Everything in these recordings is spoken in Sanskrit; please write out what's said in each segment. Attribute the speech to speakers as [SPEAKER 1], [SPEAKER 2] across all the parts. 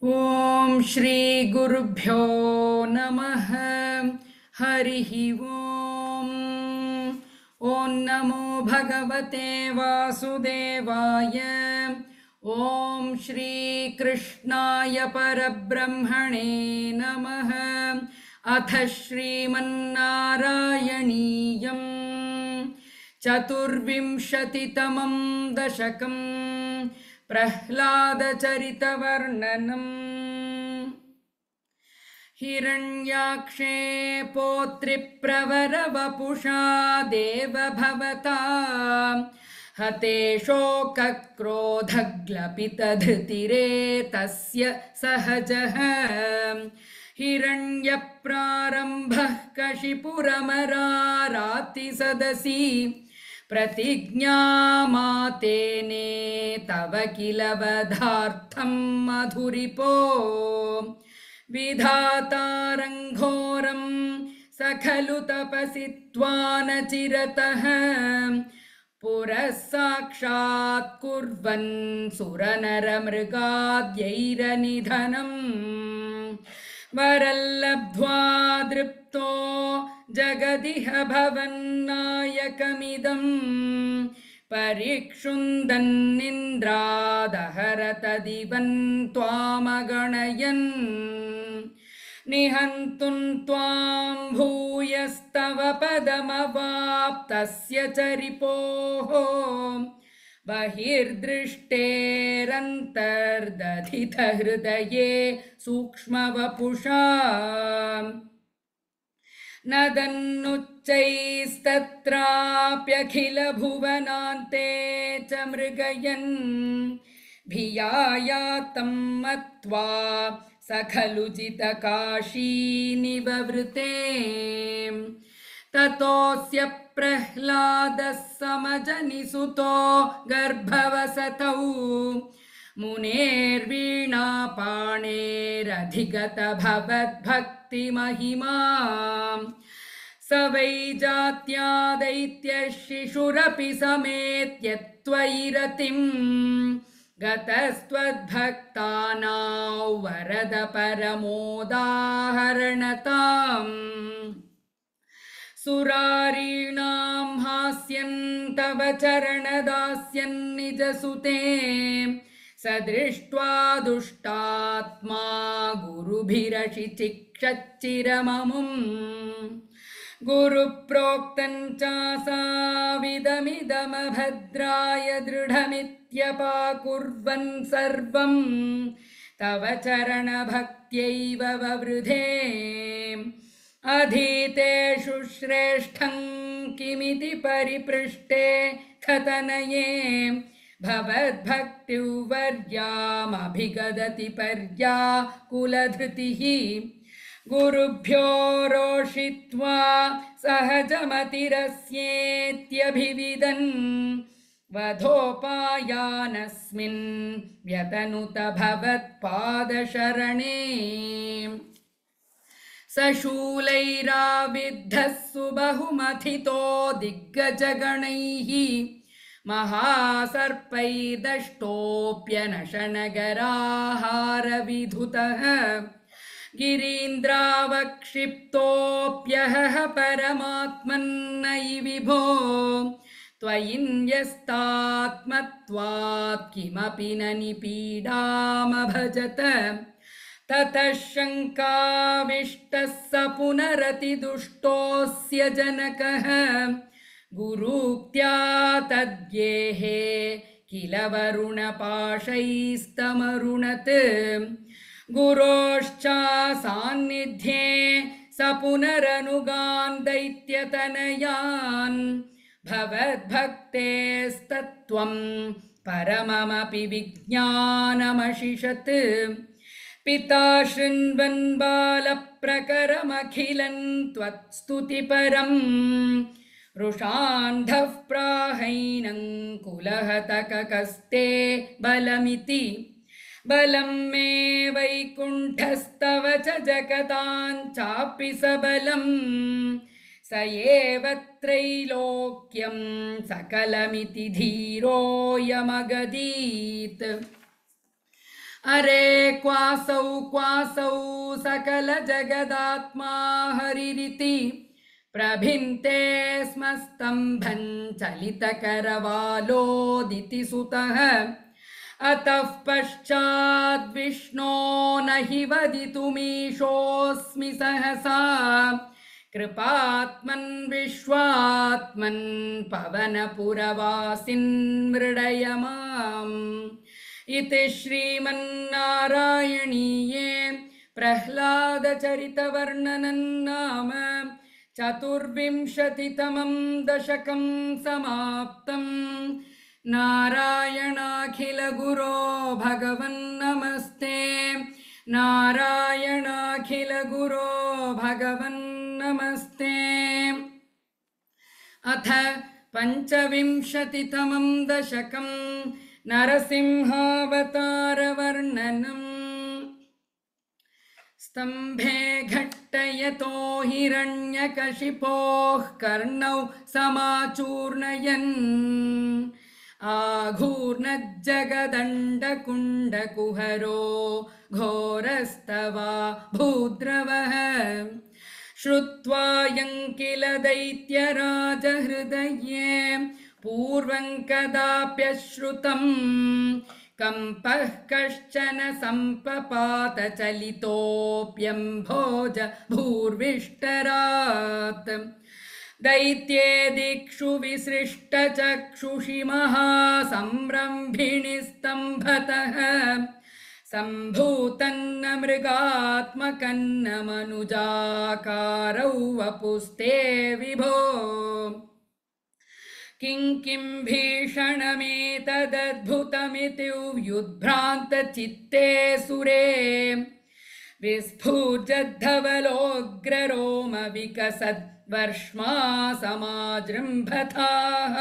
[SPEAKER 1] ओम श्री गुरुभ्यो नमः। हरिः ओम। ओम नमो भगवते वासुदेवाय। ओम श्री कृष्णाय परब्रह्मणे नमः। अथ श्रीमन्नारायणीयम् चतुर्विंशतितमं दशकम् प्रह्लादचरितवर्णनम्। हिरण्याक्षे पौत्रिप्रवरवपुषा देवभवता हते शोकक्रोधग्लपितधृतिरेतस्य सहजः। हिरण्यप्रारम्भः कशिपुरमरारातिसदसि प्रतिज्ञामातेने तव किल वधार्थं मधुरिपो विधातारङ्घोरं स खलु तपसि त्वानचिरतः पुरः साक्षात् कुर्वन् सुरनरमृगाद्यैरनिधनम् वरल्लब्ध्वा दृप्तो जगदिह भवन्नायकमिदं परिक्षुन्दन्निन्द्रादहरतदिवन् त्वामगणयन् निहन्तुं त्वां भूयस्तव पदमवाप्तस्य चरिपोः बहिर्दृष्टेरन्तर्दधितहृदये सूक्ष्मवपुषा नदन्नुच्चैस्तत्राप्यखिलभुवनान्ते च मृगयन् भियायातं मत्वा स खलु जितकाशीनिववृते ततोऽस्य प्रह्लादः समजनिसुतो गर्भवसतौ मुनेर्वीणापाणेरधिगतभवद्भक्तिमहिमा स वै जात्या दैत्यशिशुरपि समेत्य त्वयि रतिं गतस्त्वद्भक्तानां वरद परमोदाहरणताम् सुरारीणां हास्यन् तव चरणदास्यन्निजसुते स दृष्ट्वा दुष्टात्मा गुरुभिरशिचिक्षच्चिरममुम् गुरुप्रोक्तं चासाविदमिदमभद्राय दृढमित्यपाकुर्वन् सर्वं तव चरणभक्त्यैव ववृधे अधीतेषु श्रेष्ठं किमिति परिपृष्टे खतनये भवद्भक्तिवर्यामभिगदति पर्याकुलधृतिः गुरुभ्यो रोषित्वा सहजमतिरस्येत्यभिविदन् वधोपायानस्मिन् व्यतनुत भवत्पादशरणे सशूलैराविद्धः सुबहुमथितो दिग्गजगणैः महासर्पैर्दष्टोऽप्यनशनगराहारविधुतः गिरीन्द्रावक्षिप्तोऽप्यहः परमात्मन्नयि विभो त्वयि न्यस्तात्मत्वात् किमपि न निपीडामभजत ततः शङ्काविष्टः स पुनरतिदुष्टोऽस्य जनकः गुरूक्त्या तद्येहे किल वरुणपाशैस्तमरुणत् गुरोश्चासान्निध्ये स पुनरनुगान् दैत्यतनयान् भवद्भक्तेस्तत्त्वं परममपि विज्ञानमशिषत् पिता शृण्वन् बालप्रकरमखिलं त्वत्स्तुतिपरम् रुषान्धः प्राहैनं कुलहतककस्ते बलमिति बलं मे वैकुण्ठस्तव च जगताञ्चापि सबलं स एव त्रैलोक्यं सकलमिति धीरोऽयमगदीत् अरे क्वासौ सकलजगदात्मा हरिरिति प्रभिन्ते स्म स्तम्भं चलितकरवालोदिति सुतः अतः पश्चाद्विष्णो न हि वदितुमीशोऽस्मि सहसा कृपात्मन् विश्वात्मन् पवनपुरवासिन् मृडय माम् इति श्रीमन्नारायणीये प्रह्लादचरितवर्णनं नाम चतुर्विंशतितमं दशकं समाप्तम्। नारायणाखिलगुरो भगवन्नमस्ते। नारायणाखिलगुरो भगवन्नमस्ते। अथ पञ्चविंशतितमं दशकं नरसिंहावतारवर्णनम्। स्तम्भे घट्टयतो हिरण्यकशिपोः कर्णौ समाचूर्णयन् आघूर्णज्जगदण्डकुण्डकुहरो घोरस्तवा भूद्रवः श्रुत्वा यङ्किल दैत्यराजहृदये पूर्वं कदाप्यश्रुतम् कंपः कश्चन सम्पपात चलितोऽप्यम्भोज भूर्विष्टरात् दैत्ये दिक्षु विसृष्टचक्षुषि महासंरम्भिणि स्तम्भतः सम्भूतन्न मृगात्मकन्न मनुजाकारौ वपुस्ते विभो किं भीषणमेतदद्भुतमिति व्युद्भ्रान्तचित्ते सुरे विस्फुर्जद्धवलोग्ररोमविकसद्वर्ष्मा समाजृम्भथाः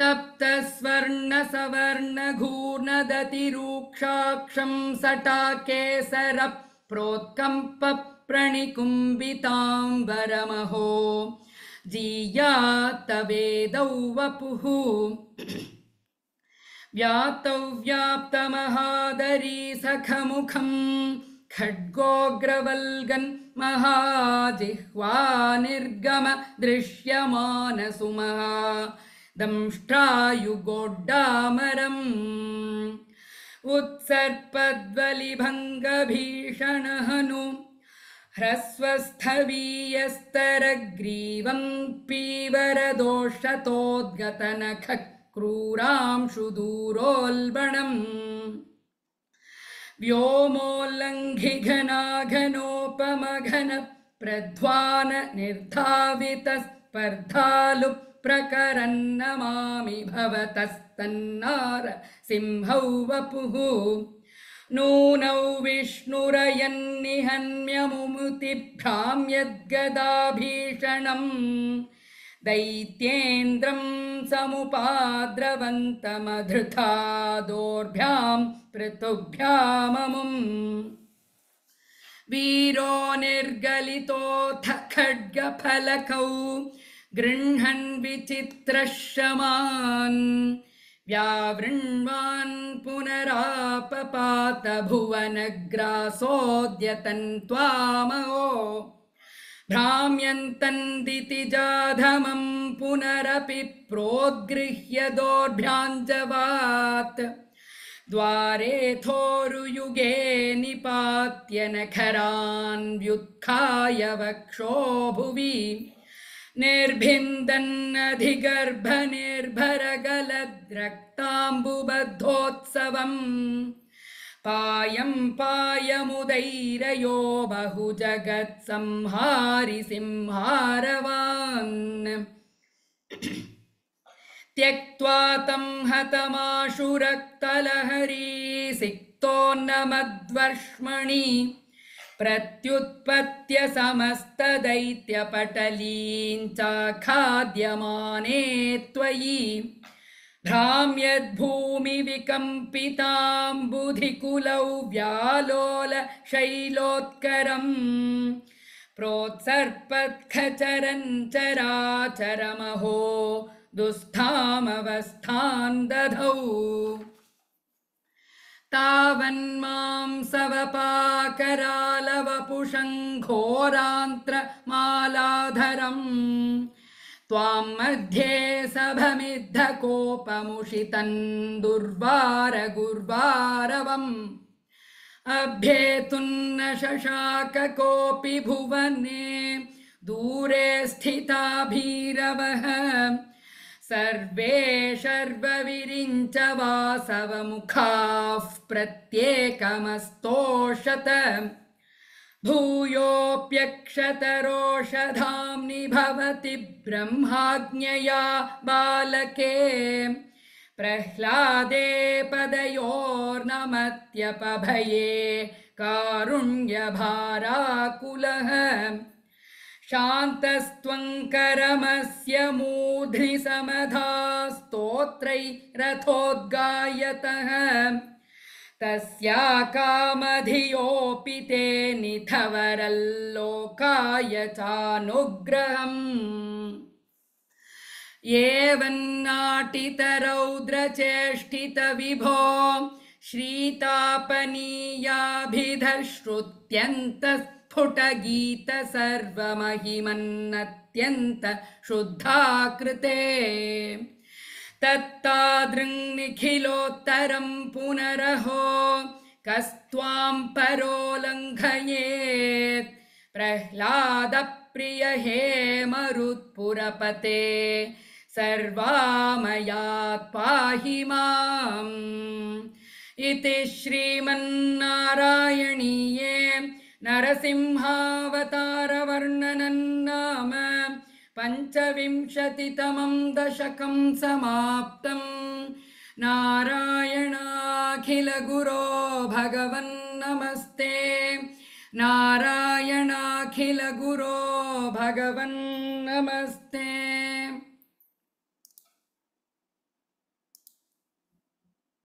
[SPEAKER 1] तप्तस्वर्णसवर्णघूर्णदतिरूक्षाक्षं सटाकेसरः प्रोत्कम्पप्रणिकुम्बिताम्बरमहो जीयातवेदौ वपुः व्यातौ व्याप्तमहादरी सखमुखं खड्गोग्रवल्गन् महाजिह्वा निर्गम दृश्यमानसुमहा दंष्ट्रायुगोड्डामरम् उत्सर्पद्वलिभङ्गभीषणहनु ह्रस्वस्थवीयस्तरग्रीवं पीवरदोषतोद्गतनखः क्रूरांशुदूरोल्बणम् व्योमोल्लङ्घिघनाघनोपमघन प्रध्वान निर्धावितस्पर्धालु प्रकरन्नमामि भवतस्तन्नार सिंहौ वपुः नूनौ विष्णुरयन्निहन्यमुमुतिभ्राम्यद्गदाभीषणम् दैत्येन्द्रं समुपाद्रवन्तमधृता दोर्भ्यां पृथुभ्याममुम् वीरो निर्गलितोऽथ खड्गफलकौ गृह्णन् विचित्रश्रमान् व्यावृण्वान् पुनरापपात भुवनग्रासोऽद्यतन्त्वामहो भ्राम्यन्तन्दितिजाधमं पुनरपि प्रोद्गृह्य दोर्भ्याञ्जवात् द्वारेथोरुयुगे निपात्य नखरान् व्युत्थाय वक्षो भुवि निर्भिन्दन्नधिगर्भनिर्भरगलद्रक्ताम्बुबद्धोत्सवम् पायं पायमुदैरयो बहुजगत्संहारि सिंहारवान् त्यक्त्वा तं हतमाशु रक्तलहरी सिक्तोन्नमद्वर्ष्मणि प्रत्युत्पत्य समस्तदैत्यपटलीं चाखाद्यमाने त्वयि भ्राम्यद्भूमिविकम्पिताम्बुधिकुलौ व्यालोल शैलोत्करम् प्रोत्सर्पत्खचरञ्चराचरमहो दुःस्थामवस्थान् दधौ तावन्मां सवपाकरालवपुषं घोरान्त्रमालाधरम् त्वां मध्ये सभमिद्धकोपमुषितं दुर्वारगुर्वारवम् अभ्येतुन्न शशाक कोऽपि भुवने दूरे स्थिता भीरवः सर्वे शर्वविरिञ्च वासवमुखाः प्रत्येकमस्तोषत भूयोऽप्यक्षतरोषधाम्नि भवति ब्रह्माज्ञया बालके प्रह्लादे पदयोर्नमत्यपभये कारुण्यभाराकुलः शान्तस्त्वङ्करमस्य मूर्ध्नि समधा स्तोत्रैरथोद्गायतः तस्या कामधियोऽपि ते निधवरल्लोकाय चानुग्रहम् एवन्नाटितरौद्रचेष्टितविभो श्रीतापनीयाभिधश्रुत्यन्तस्फुटगीत सर्वमहिमन्नत्यन्त शुद्धाकृते तत्तादृङ्निखिलोत्तरं पुनरहो कस्त्वां परोलङ्घयेत् प्रह्लादप्रिय हे मरुत्पुरपते सर्वामयात् पाहि माम् इति श्रीमन्नारायणीये नरसिंहावतारवर्णनं नाम पञ्चविंशतितमं दशकं समाप्तम् नारायणाखिलगुरो भगवन्नमस्ते नारायणाखिलगुरो भगवन्नमस्ते।